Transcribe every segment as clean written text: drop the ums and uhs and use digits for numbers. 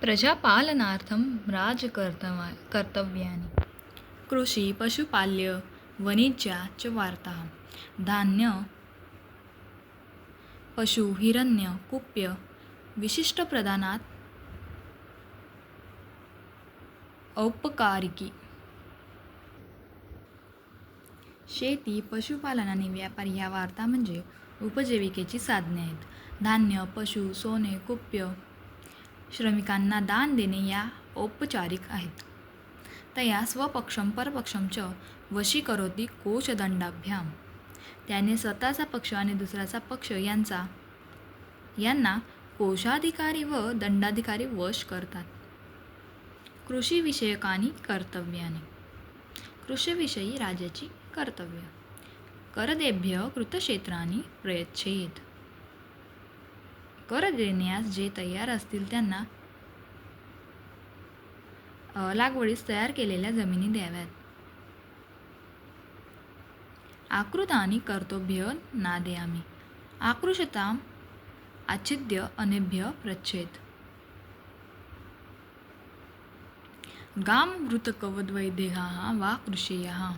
प्रजापालनार्थं कर्तव्यानि कृषी पशुपाल्य वणिज्या च वार्ता धान्य पशु हिरण्य कुप्य विशिष्ट प्रदानात औपकारिकी शेती पशुपालन आणि व्यापार ह्या वार्ता म्हणजे उपजीविकेची साधने आहेत. धान्य पशु सोने कुप्य श्रमिकांना दान देणे या औपचारिक आहेत. तया स्वपक्षम परपक्षम च वशीकरोती कोशदंडाभ्याम त्याने स्वतःचा पक्ष आणि दुसऱ्याचा पक्ष यांना कोशाधिकारी व दंडाधिकारी वश करतात. कृषीविषयकानी कर्तव्याने कृषीविषयी राजाची कर्तव्य करदेभ्य कृतक्षेत्रानी प्रयच्छेद कर देण्यास जे तयार असतील त्यांना लागवडीस तयार केलेल्या जमिनी द्याव्यात. आकृतानी कर्तव्य नादयामी आकृषताम आच्छिद्य अनेभ्य प्रच्छेद गाम वृतकवद्वैदेहा वा कृषीया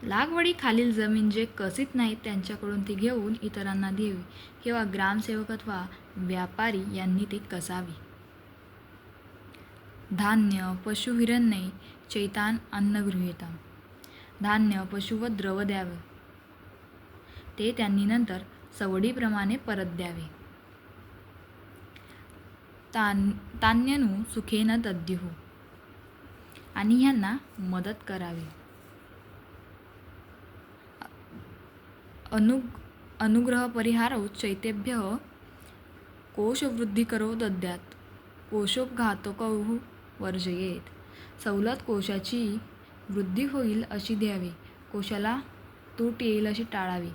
लागवडी खालील जमीन जे कसित नाहीत त्यांच्याकडून ती घेऊन इतरांना द्यावी किंवा ग्रामसेवक अथवा व्यापारी यांनी ती कसावी. धान्य पशु हिरण्ये चैतान अन्नगृहीता धान्य पशु व द्रव द्यावे ते त्यांनी नंतर सवडीप्रमाणे परत द्यावे. तान्यनु सुखेन दद्युः आणि ह्यांना मदत करावी. अनुग्रह परिहारौ चैतेभ्य कोशवृद्धिकरो दद्यात् कोशोपघातकौ वर्जयेत सवलत कोशाची वृद्धी होईल अशी द्यावी कोशाला तूट येईल अशी टाळावी.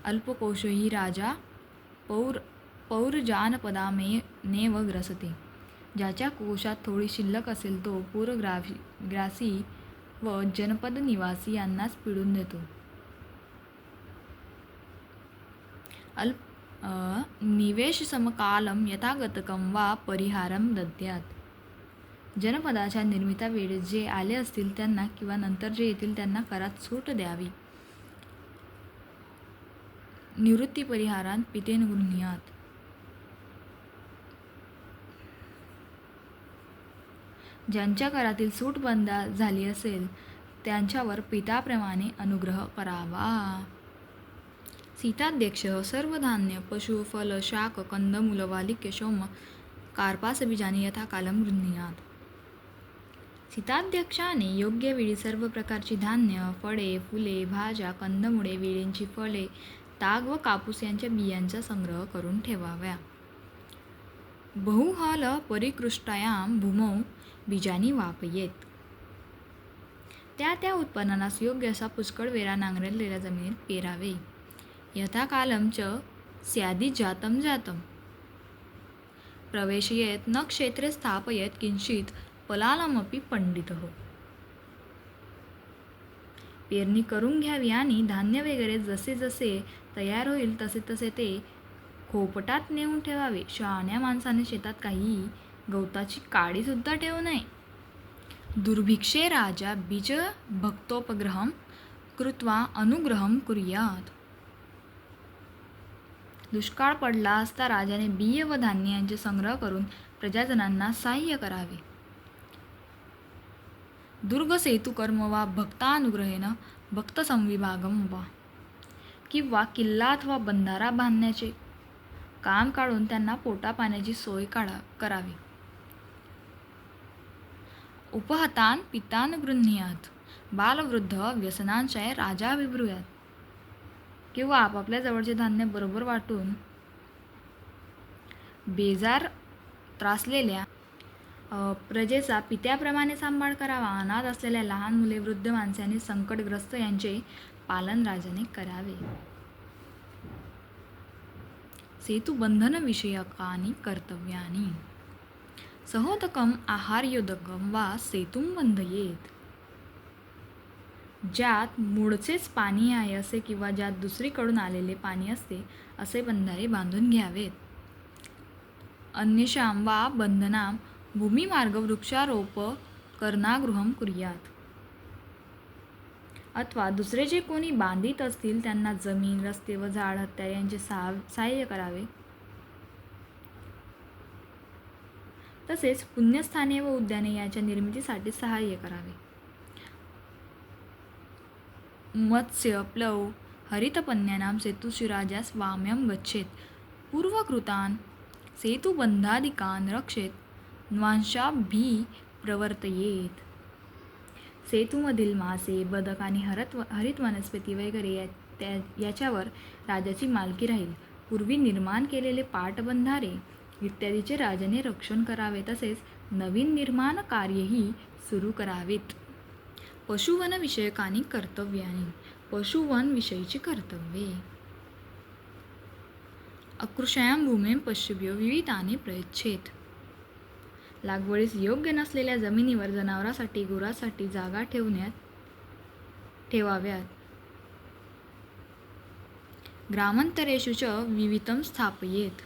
अल्पकोशही राजा पौरजानपदामेव ग्रसते ज्याच्या कोशात थोडी शिल्लक असेल तो पूरग्रासी व जनपद निवासी यांनाच पिडून देतो. निवेश समकालम यथागतकम वा परिहारम दद्यात जनपदाच्या निर्मिता वेळेत जे आले असतील त्यांना किंवा नंतर जे येतील त्यांना करात सूट द्यावी. निवृत्ती परिहारात पितेन गृह्णात ज्यांच्या करातील सूट बंद झाली असेल त्यांच्यावर पिताप्रमाणे अनुग्रह करावा. सीताध्यक्ष सर्व धान्य पशु फल शाक कंदमूल वालिक्य शोम कार्पास बीजानी यथाकालम गृह्णात सीताध्यक्षाने योग्य वेळी सर्व प्रकारची धान्य फळे फुले भाज्या कंदमुळे वेळींची फळे ताग व कापूस यांच्या बियांचा संग्रह करून ठेवाव्या. बहुहल परिकृष्टायाम भूमौ बीजानी वापयेत त्या उत्पन्नास योग्य असा पुष्कळ वेळा नांगरलेल्या जमिनीत पेरावे. यथाकालम च स्यादी जातं प्रवेशयेत न क्षेत्रे स्थापयेत किंचित पलालमपि पंडितः पेरणी करून घ्यावी आणि धान्य वगैरे जसे जसे तयार होईल तसे तसे ते खोपटात नेऊन ठेवावे. शहाण्या माणसाने शेतात काही गवताची काडी सुद्धा ठेवू नये. दुर्भिक्षे राजा बीज भक्तोपग्रहम कृत्वा अनुग्रहम कुर्यात दुष्काळ पडला असता राजाने बिय व धान्य यांचे संग्रह करून प्रजाजनांना सहाय्य करावे. दुर्गसेतु कर्म वा भक्तानुग्रहेन भक्तसंविभागम वा किंवा किल्ला अथवा बंधारा बांधण्याचे काम काढून त्यांना पोटा पाण्याची सोय करावी. उपहतान पितान गृह्णात बालवृद्ध व्यसनांशय राजा विब्रूयात किंवा आपापल्या जवळचे धान्य बरोबर वाटून बेजार त्रासलेल्या प्रजेचा पित्याप्रमाणे सांभाळ करावा. अनाथ असलेल्या लहान मुले वृद्ध माणसे आणि संकटग्रस्त यांचे पालन राजाने करावे. सेतुबंधन विषयकानी कर्तव्यानी सहोदकम आहार्योदकम वा सेतुम बंधयेत ज्यात मूळचेच पाणी आहे असे किंवा ज्यात दुसरीकडून आलेले पाणी असते असे बंधारे बांधून घ्यावेत. अन्येषां वा बंधनां भूमिमार्ग वृक्षारोप करणागृहं कुर्यात. अथवा दुसरे जे कोणी बांधित असतील त्यांना जमीन, रस्ते व झाड हत्यार यांचे सहाय्य करावे. तसेच पुण्यस्थाने व उद्याने याच्या निर्मितीसाठी सहाय्य करावे. मत्स्य प्लव हरितपन्यानां सेतुशिराजा स्वाम्यं गच्छेत पूर्वकृतान् सेतुबंधादिकान् रक्षेत न्वांशाभिः प्रवर्तयेत. सेतूमधील मासे, बदक आणि हरित वनस्पती वगैरे याच्यावर राजाची मालकी राहील. पूर्वी निर्माण केलेले पाटबंधारे इत्यादीचे राजाने रक्षण करावे. तसेच नवीन निर्माण कार्यही सुरू करावेत. पशुवन विषयकानी कर्तव्यानी. पशुवन विषयीची कर्तव्ये. अकृषायां भूमीं पशुभ्यो विविधानि प्रयच्छेत. लागवडीस योग्य नसलेल्या जमिनीवर जनावरांसाठी, गुरांसाठी जागा ठेवाव्यात. ग्रामांतरेषु च विविधं स्थापयेत.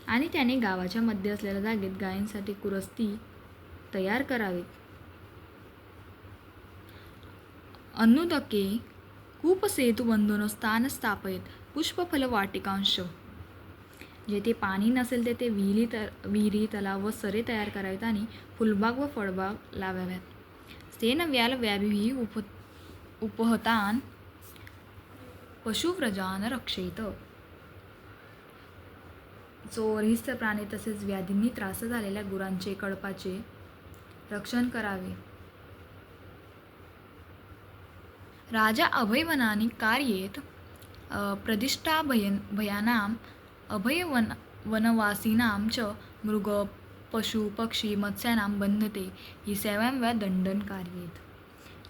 आणि त्याने गावाच्या मध्ये असलेल्या जागेत गायींसाठी कुरस्ती तयार करावीत. अनुदके कूपसेतुबंधोन स्थान स्थापयेत. पुष्पफलवाटिकांश. जेथे पाणी नसेल तेथे विहिरी, तलाव व सरे तयार करावेत आणि फुलबाग व फळबाग लावाव्यात. तेन व्याल व्याभिः उपहतान् पशुव्रजान् रक्षेत. चोर, हिंस्र प्राणी तसेच व्याधींनी त्रास झालेल्या गुरांचे, कळपाचे रक्षण करावे. राजा अभयवनानि कार्येत प्रतिष्ठाभयानां अभयवनवासीनां च मृग, पशु, पक्षी, मत्स्यानां बंधते ही सेवां वा दंडन कार्येत.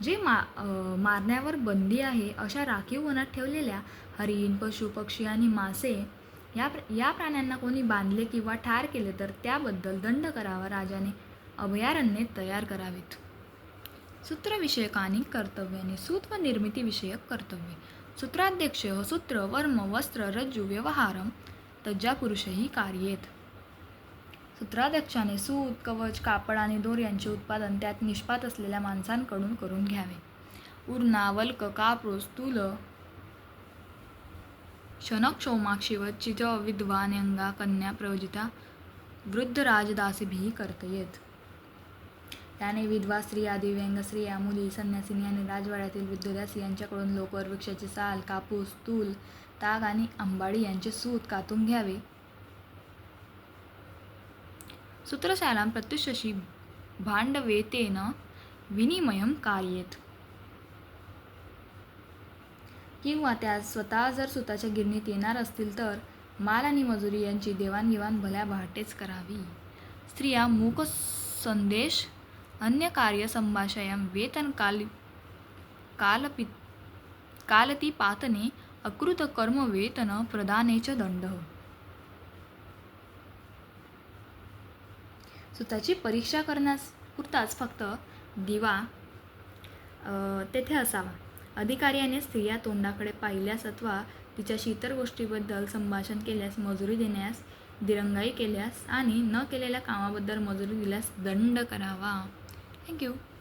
जे मारण्यावर बंदी आहे अशा राखीव वनात ठेवलेल्या हरिण, पशु, पक्षी आणि मासे या प्राण्यांना कोणी बांधले किंवा ठार केले तर त्याबद्दल दंड करावा. राजाने अभयारण्ये तयार करावीत. सूत्रविषयकानी कर्तव्यानी. सूत व निर्मिती विषयक कर्तव्ये. सूत्राध्यक्ष सूत्र, वर्म, वस्त्र, रज्जू, व्यवहारम तज्जा पुरुषही कार्येत. सूत्राध्यक्षाने सूत, कवच, कापड आणि दोर यांचे उत्पादन त्यात निष्पात असलेल्या माणसांकडून करून घ्यावे. उर्ना, वल्क, कापूस, तूल, शनक, क्षौमाक्षी व चिज विधवा, न्यंगा, कन्या, प्रयोजिता, वृद्ध राजदासीभिः कर्तयेत. त्याने विधवा स्त्रिया, दिव्यांग स्त्रिया, मुली, संन्यासिनी आणि राजवाड्यातील वृद्धदासी यांच्याकडून लोकर, वृक्षाची साल, कापूस, तूल, ताग आणि अंबाडी यांचे सूत कातून घ्यावे. सूत्रशालां प्रत्युषशी भांडवेतेन विनिमयं कार्येत. किंवा त्या स्वतः जर सुताच्या गिरणीत येणार असतील तर माल आणि मजुरी यांची देवाणघेवाण भल्या बहाटेच करावी. स्त्रिया मूक संदेश अन्य कार्य संभाषायां वेतन कालतिपातने अकृत कर्म वेतन प्रदाने च दंड. सुताची परीक्षा करण्यापुरताच फक्त दिवा तेथे असावा. अधिकाऱ्याने स्त्रिया तोंडाकडे पाहिल्यास अथवा तिच्याशी इतर गोष्टीबद्दल संभाषण केल्यास, मजुरी देण्यास, दिरंगाई केल्यास आणि न केलेल्या कामाबद्दल मजुरी दिल्यास दंड करावा. थँक्यू.